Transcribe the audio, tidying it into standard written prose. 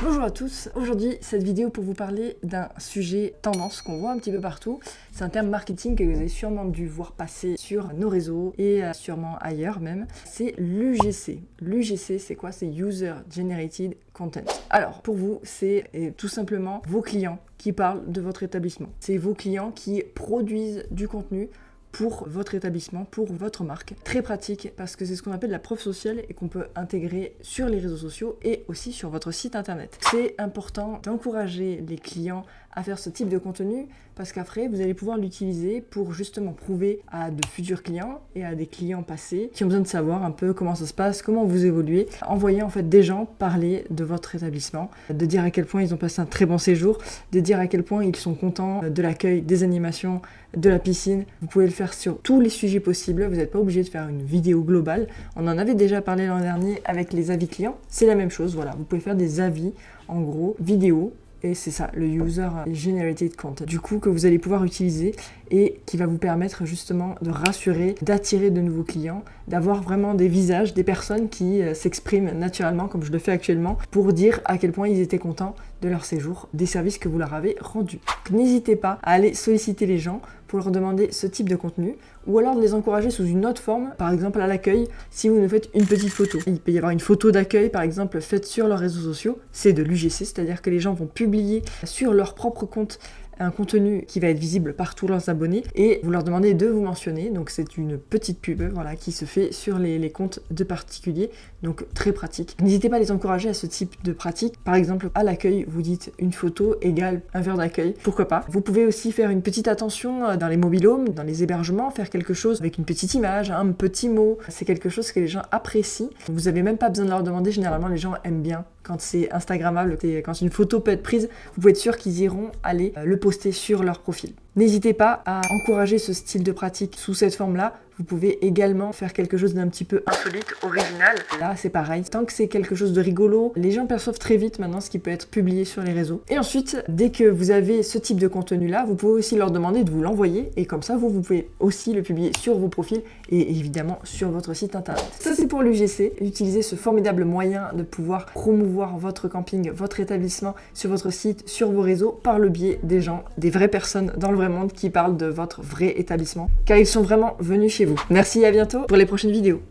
Bonjour à tous, aujourd'hui cette vidéo pour vous parler d'un sujet tendance qu'on voit un petit peu partout. C'est un terme marketing que vous avez sûrement dû voir passer sur nos réseaux et sûrement ailleurs même. C'est l'UGC. L'UGC c'est quoi? C'est User Generated Content. Alors pour vous c'est tout simplement vos clients qui parlent de votre établissement. C'est vos clients qui produisent du contenu pour votre établissement, pour votre marque. Très pratique parce que c'est ce qu'on appelle la preuve sociale et qu'on peut intégrer sur les réseaux sociaux et aussi sur votre site internet. C'est important d'encourager les clients à faire ce type de contenu parce qu'après vous allez pouvoir l'utiliser pour justement prouver à de futurs clients et à des clients passés qui ont besoin de savoir un peu comment ça se passe, comment vous évoluez. Envoyer en fait des gens parler de votre établissement, de dire à quel point ils ont passé un très bon séjour, de dire à quel point ils sont contents de l'accueil, des animations, de la piscine. Vous pouvez le faire sur tous les sujets possibles, vous n'êtes pas obligé de faire une vidéo globale. On en avait déjà parlé l'an dernier avec les avis clients, c'est la même chose, voilà, vous pouvez faire des avis en gros vidéo. Et c'est ça, le User Generated Content, du coup, que vous allez pouvoir utiliser et qui va vous permettre justement de rassurer, d'attirer de nouveaux clients, d'avoir vraiment des visages, des personnes qui s'expriment naturellement, comme je le fais actuellement, pour dire à quel point ils étaient contents de leur séjour, des services que vous leur avez rendus. N'hésitez pas à aller solliciter les gens pour leur demander ce type de contenu, ou alors de les encourager sous une autre forme, par exemple à l'accueil, si vous nous faites une petite photo. Il peut y avoir une photo d'accueil, par exemple, faite sur leurs réseaux sociaux, c'est de l'UGC, c'est-à-dire que les gens vont publier sur leur propre compte un contenu qui va être visible par tous leurs abonnés et vous leur demandez de vous mentionner, donc c'est une petite pub voilà, qui se fait sur les comptes de particuliers, donc très pratique. N'hésitez pas à les encourager à ce type de pratique, par exemple à l'accueil vous dites une photo égale un verre d'accueil, pourquoi pas. Vous pouvez aussi faire une petite attention dans les mobil-homes, dans les hébergements, faire quelque chose avec une petite image, un petit mot, c'est quelque chose que les gens apprécient. Vous n'avez même pas besoin de leur demander, généralement les gens aiment bien quand c'est instagrammable, quand une photo peut être prise, vous pouvez être sûr qu'ils iront aller le poster sur leur profil. N'hésitez pas à encourager ce style de pratique sous cette forme-là. Vous pouvez également faire quelque chose d'un petit peu insolite, original. Là, c'est pareil. Tant que c'est quelque chose de rigolo, les gens perçoivent très vite maintenant ce qui peut être publié sur les réseaux. Et ensuite, dès que vous avez ce type de contenu-là, vous pouvez aussi leur demander de vous l'envoyer. Et comme ça, vous pouvez aussi le publier sur vos profils et évidemment sur votre site internet. Ça, c'est pour l'UGC. Utilisez ce formidable moyen de pouvoir promouvoir votre camping, votre établissement sur votre site, sur vos réseaux, par le biais des gens, des vraies personnes dans le vrai monde qui parlent de votre vrai établissement. Car ils sont vraiment venus chez vous. Merci et à bientôt pour les prochaines vidéos.